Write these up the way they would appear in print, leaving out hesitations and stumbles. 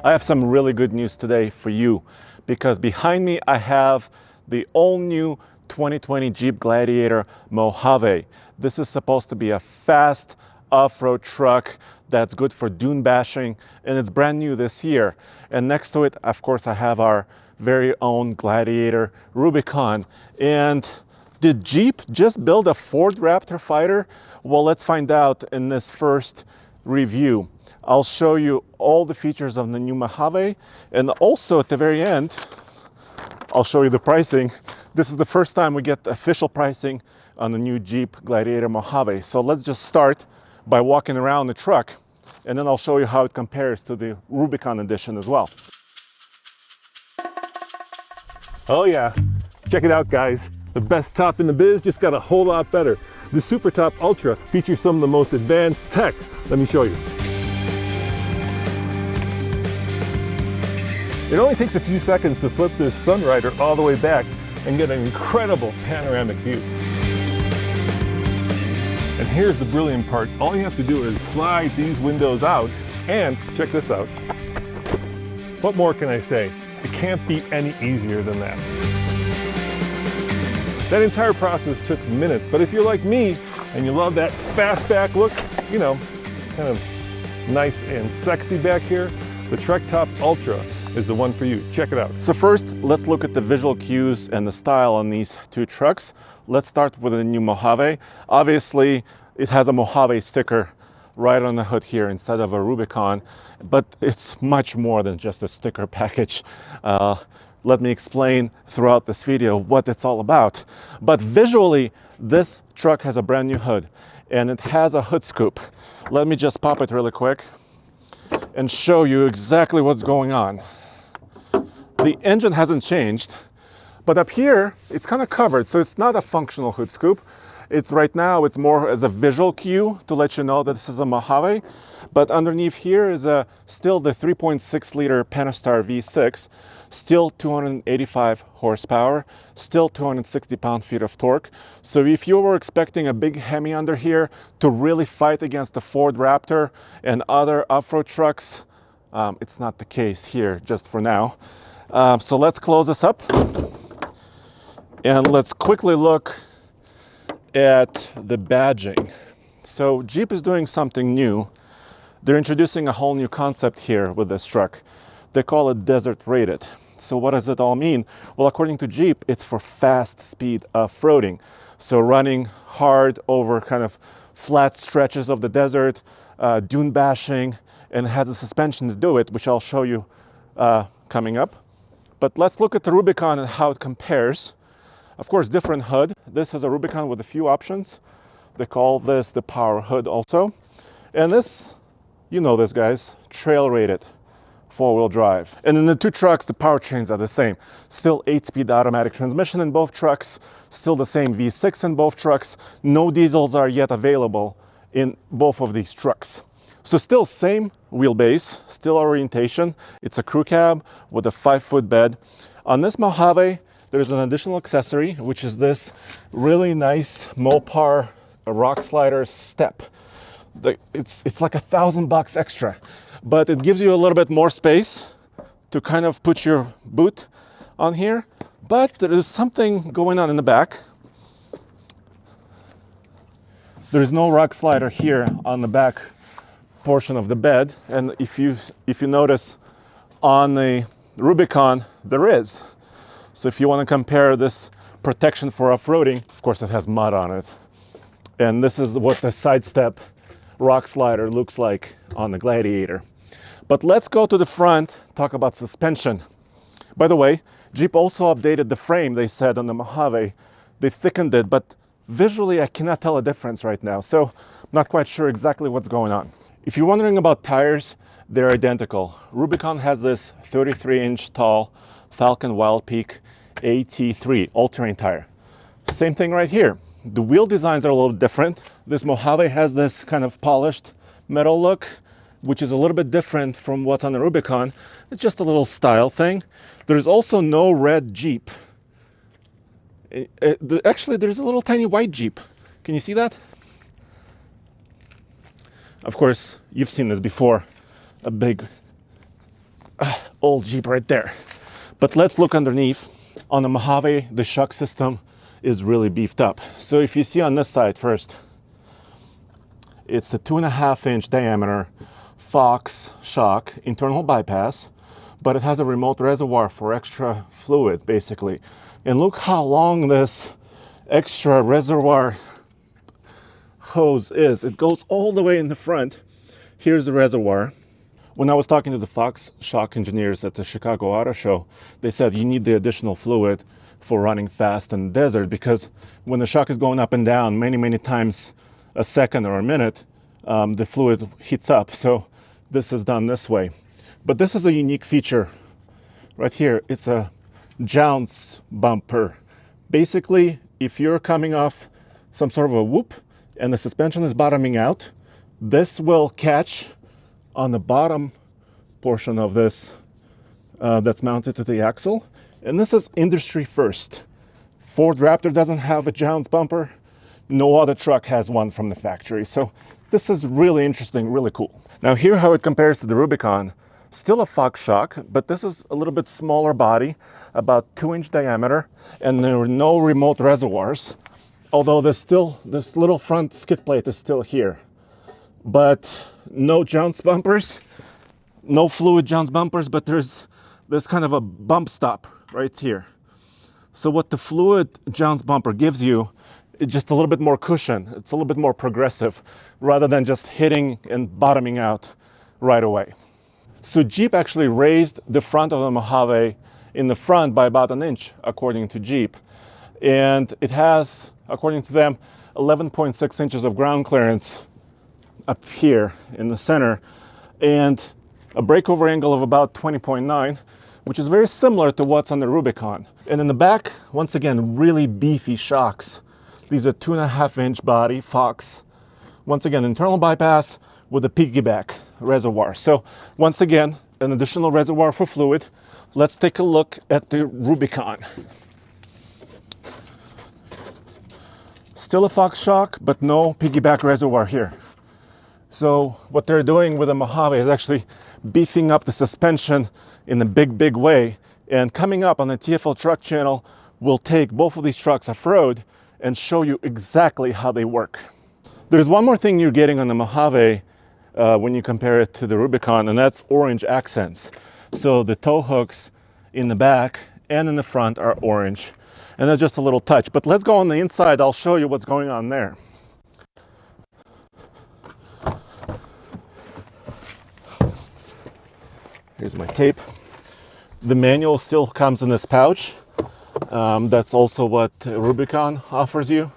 I have some really good news today for you, because behind me I have the all-new 2020 Jeep Gladiator Mojave. This is supposed to be a fast off-road truck that's good for dune bashing, and it's brand new this year. And next to it, of course, I have our very own Gladiator Rubicon. And did Jeep just build a Ford Raptor fighter? Well, let's find out in this first review. I'll show you all the features of the new Mojave, and also at the very end, I'll show you the pricing. This is the first time we get official pricing on the new Jeep Gladiator Mojave. So let's just start by walking around the truck, and then I'll show you how it compares to the Rubicon edition as well. Oh yeah, check it out guys. The best top in the biz just got a whole lot better. The Super Top Ultra features some of the most advanced tech. Let me show you. It only takes a few seconds to flip this Sunrider all the way back and get an incredible panoramic view. And here's the brilliant part. All you have to do is slide these windows out, and check this out. What more can I say? It can't be any easier than that. That entire process took minutes, but if you're like me and you love that fastback look, you know, kind of nice and sexy back here, the Trek Top Ultra is the one for you. Check it out. So first, let's look at the visual cues and the style on these two trucks. Let's start with the new Mojave. Obviously, it has a Mojave sticker right on the hood here instead of a Rubicon, but it's much more than just a sticker package. Let me explain throughout this video what it's all about. But visually, this truck has a brand new hood, and it has a hood scoop. Let me just pop it really quick and show you exactly what's going on. The engine hasn't changed, but up here it's kind of covered, so it's not a functional hood scoop. It's right now, it's more as a visual cue to let you know that this is a Mojave. But underneath here is still the 3.6 liter Pentastar V6, still 285 horsepower, still 260 pound-feet of torque. So if you were expecting a big Hemi under here to really fight against the Ford Raptor and other off-road trucks, it's not the case here, just for now. So let's close this up and let's quickly look at the badging. So Jeep is doing something new. They're introducing a whole new concept here with this truck. They call it desert rated. So what does it all mean? Well, according to Jeep, it's for fast speed off-roading. So running hard over kind of flat stretches of the desert, dune bashing, and it has a suspension to do it, which I'll show you coming up. But let's look at the Rubicon and how it compares. Of course, different hood. This is a Rubicon with a few options. They call this the power hood also. And this, you know this guys, trail rated, 4-wheel drive. And in the two trucks, the powertrains are the same. Still 8-speed automatic transmission in both trucks, still the same V6 in both trucks. No diesels are yet available in both of these trucks. So still same wheelbase, still orientation. It's a crew cab with a 5-foot bed. On this Mojave, there's an additional accessory, which is this really nice Mopar rock slider step. It's like $1,000 extra, but it gives you a little bit more space to kind of put your boot on here. But there is something going on in the back. There is no rock slider here on the back portion of the bed, and if you notice on the Rubicon there is. So if you want to compare this protection for off-roading, of course it has mud on it, and this is what the side step rock slider looks like on the Gladiator. But let's go to the front, talk about suspension. By the way, Jeep also updated the frame, they said, on the Mojave. They thickened it, but visually I cannot tell a difference right now, so I'm not quite sure exactly what's going on. If you're wondering about tires, they're identical. Rubicon has this 33-inch tall Falcon Wild Peak AT3 all-terrain tire. Same thing right here. The wheel designs are a little different. This Mojave has this kind of polished metal look, which is a little bit different from what's on the Rubicon. It's just a little style thing. There's also no red Jeep. Actually, there's a little tiny white Jeep. Can you see that? Of course, you've seen this before, a big old Jeep right there. But let's look underneath. On the Mojave, the shock system is really beefed up. So if you see on this side first, it's a 2.5-inch diameter Fox shock internal bypass, but it has a remote reservoir for extra fluid, basically. And look how long this extra reservoir hose is. It goes all the way in the front. Here's the reservoir. When I was talking to the Fox shock engineers at the Chicago Auto Show, they said you need the additional fluid for running fast in the desert, because when the shock is going up and down many times a second or a minute, the fluid heats up. So this is done this way. But this is a unique feature right here. It's a jounce bumper. Basically, if you're coming off some sort of a whoop and the suspension is bottoming out, this will catch on the bottom portion of this that's mounted to the axle. And this is industry first. Ford Raptor doesn't have a jounce bumper. No other truck has one from the factory. So this is really interesting, really cool. Now here how it compares to the Rubicon. Still a Fox shock, but this is a little bit smaller body, about 2-inch diameter, and there are no remote reservoirs. Although this little front skid plate is still here. But no jounce bumpers, no fluid jounce bumpers, but there's kind of a bump stop right here. So what the fluid jounce bumper gives you is just a little bit more cushion. It's a little bit more progressive rather than just hitting and bottoming out right away. So Jeep actually raised the front of the Mojave in the front by about 1 inch, according to Jeep. And it has, according to them, 11.6 inches of ground clearance up here in the center, and a breakover angle of about 20.9, which is very similar to what's on the Rubicon. And in the back, once again, really beefy shocks. These are 2.5-inch body Fox. Once again, internal bypass with a piggyback reservoir. So once again, an additional reservoir for fluid. Let's take a look at the Rubicon. Still a Fox shock, but no piggyback reservoir here. So what they're doing with the Mojave is actually beefing up the suspension in a big way. And coming up on the TFL truck channel, we'll take both of these trucks off-road and show you exactly how they work. There's one more thing you're getting on the Mojave when you compare it to the Rubicon, and that's orange accents. So the tow hooks in the back and in the front are orange, and that's just a little touch. But let's go on the inside. I'll show you what's going on there. Here's my tape. The manual still comes in this pouch. That's also what Rubicon offers you.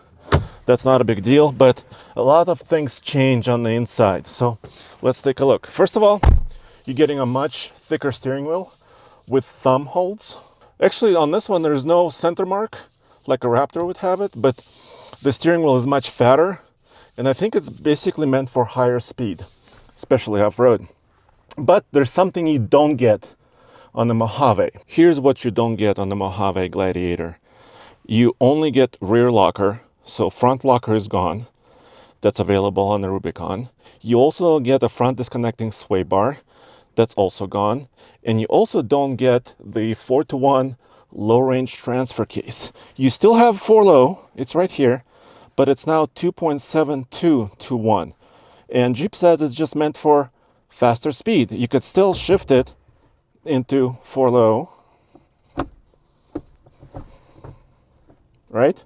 That's not a big deal, but a lot of things change on the inside. So let's take a look. First of all, you're getting a much thicker steering wheel with thumb holds. Actually, on this one, there's no center mark like a Raptor would have it, but the steering wheel is much fatter, and I think it's basically meant for higher speed, especially off-road. But there's something you don't get on the Mojave. Here's what you don't get on the Mojave Gladiator. You only get rear locker, so front locker is gone. That's available on the Rubicon. You also get a front disconnecting sway bar. That's also gone. And you also don't get the 4-to-1 low range transfer case. You still have 4-low, it's right here, but it's now 2.72 to 1. And Jeep says it's just meant for faster speed. You could still shift it into 4-low, right?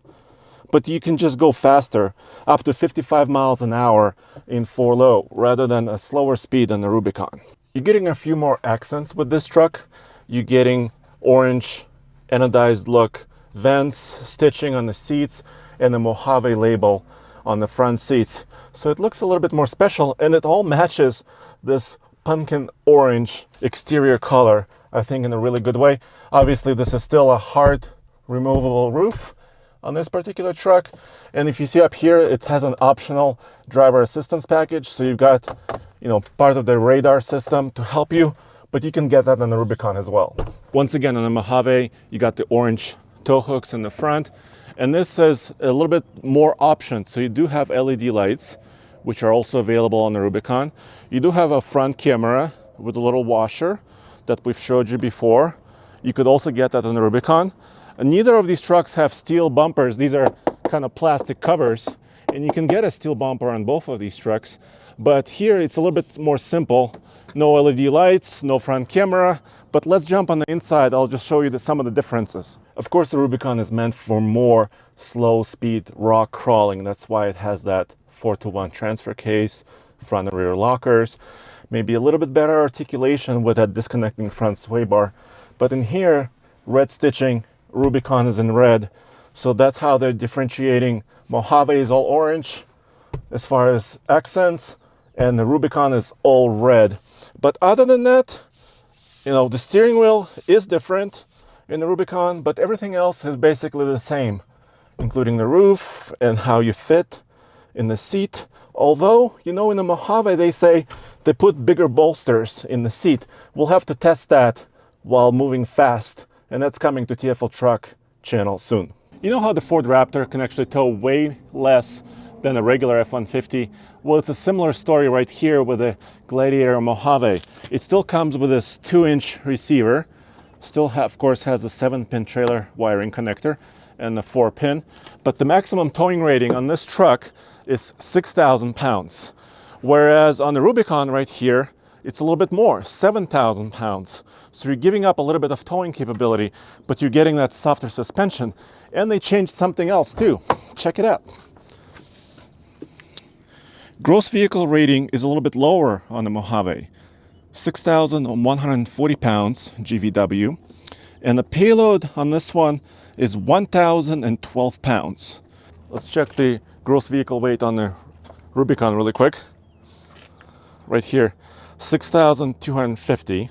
But you can just go faster, up to 55 miles an hour in 4-low, rather than a slower speed on the Rubicon. You're getting a few more accents with this truck. You're getting orange anodized look vents, stitching on the seats, and the Mojave label on the front seats. So it looks a little bit more special, and it all matches this pumpkin orange exterior color, I think, in a really good way. Obviously, this is still a hard removable roof on this particular truck. And if you see up here, it has an optional driver assistance package. So you've got, part of the radar system to help you, but you can get that on the Rubicon as well. Once again, on the Mojave, you got the orange tow hooks in the front. And this has a little bit more options. So you do have LED lights, which are also available on the Rubicon. You do have a front camera with a little washer that we've showed you before. You could also get that on the Rubicon. And neither of these trucks have steel bumpers. These are kind of plastic covers, and you can get a steel bumper on both of these trucks. But here it's a little bit more simple. No LED lights, no front camera. But let's jump on the inside. I'll just show you some of the differences. Of course, the Rubicon is meant for more slow speed rock crawling. That's why it has that 4-to-1 transfer case, front and rear lockers, maybe a little bit better articulation with that disconnecting front sway bar. But in here, red stitching, Rubicon is in red. So that's how they're differentiating. Mojave is all orange as far as accents, and the Rubicon is all red. But other than that, you know, the steering wheel is different in the Rubicon, but everything else is basically the same, including the roof and how you fit in the seat. Although, you know, in the Mojave, they say they put bigger bolsters in the seat. We'll have to test that while moving fast, and that's coming to TFL Truck channel soon. You know how the Ford Raptor can actually tow way less than a regular F-150? Well, it's a similar story right here with the Gladiator Mojave. It still comes with this 2-inch receiver, still of course has a 7-pin trailer wiring connector and a 4-pin, but the maximum towing rating on this truck is 6,000 pounds. Whereas on the Rubicon right here, it's a little bit more, 7,000 pounds. So you're giving up a little bit of towing capability, but you're getting that softer suspension. And they changed something else too. Check it out. Gross vehicle rating is a little bit lower on the Mojave, 6,140 pounds GVW. And the payload on this one is 1,012 pounds. Let's check the gross vehicle weight on the Rubicon really quick. Right here, 6,250,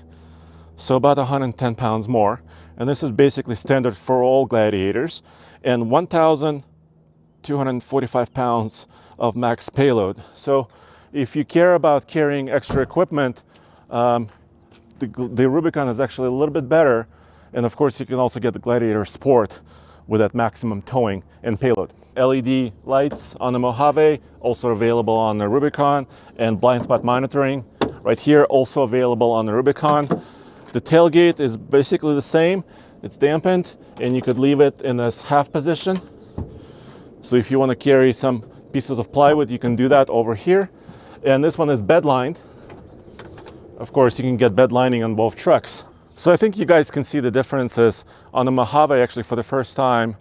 so about 110 pounds more. And this is basically standard for all Gladiators. And 1,245 pounds of max payload. So if you care about carrying extra equipment, the Rubicon is actually a little bit better. And of course, you can also get the Gladiator Sport with that maximum towing and payload. LED lights on the Mojave, also available on the Rubicon, and blind spot monitoring right here, also available on the Rubicon. The tailgate is basically the same. It's dampened, and you could leave it in this half position. So if you want to carry some pieces of plywood, you can do that over here. And this one is bed lined. Of course, you can get bed lining on both trucks. So I think you guys can see the differences. On the Mojave, actually, for the first time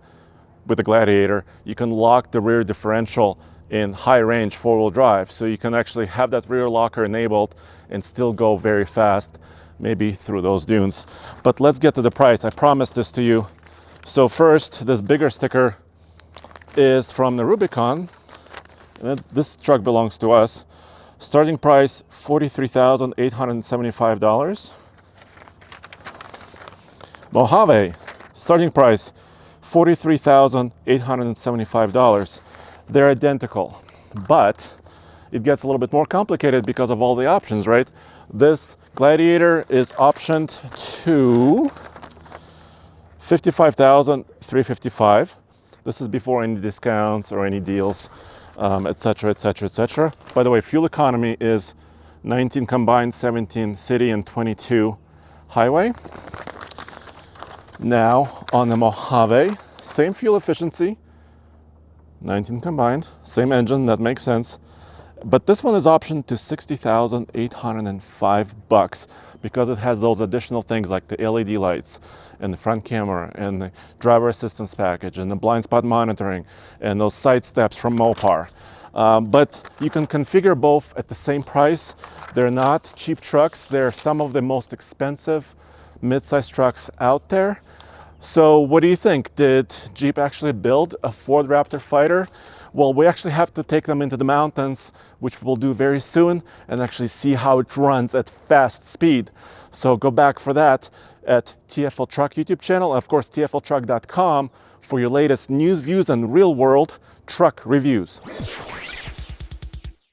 with the Gladiator, you can lock the rear differential in high range 4-wheel drive. So you can actually have that rear locker enabled and still go very fast, maybe through those dunes. But let's get to the price. I promised this to you. So first, this bigger sticker is from the Rubicon. And this truck belongs to us. Starting price, $43,875. Mojave, starting price, $43,875. They're identical, but it gets a little bit more complicated because of all the options, right? This Gladiator is optioned to $55,355. This is before any discounts or any deals, etc., etc., etc. By the way, fuel economy is 19 combined, 17 city, and 22 highway. Now on the Mojave, same fuel efficiency, 19 combined, same engine, that makes sense. But this one is optioned to $60,805 because it has those additional things like the LED lights and the front camera and the driver assistance package and the blind spot monitoring and those side steps from Mopar. But you can configure both at the same price. They're not cheap trucks. They're some of the most expensive mid-size trucks out there. So what do you think? Did Jeep actually build a Ford Raptor fighter? Well, we actually have to take them into the mountains, which we'll do very soon, and actually see how it runs at fast speed. So go back for that at TFL Truck YouTube channel, and of course TFLtruck.com for your latest news, views, and real-world truck reviews.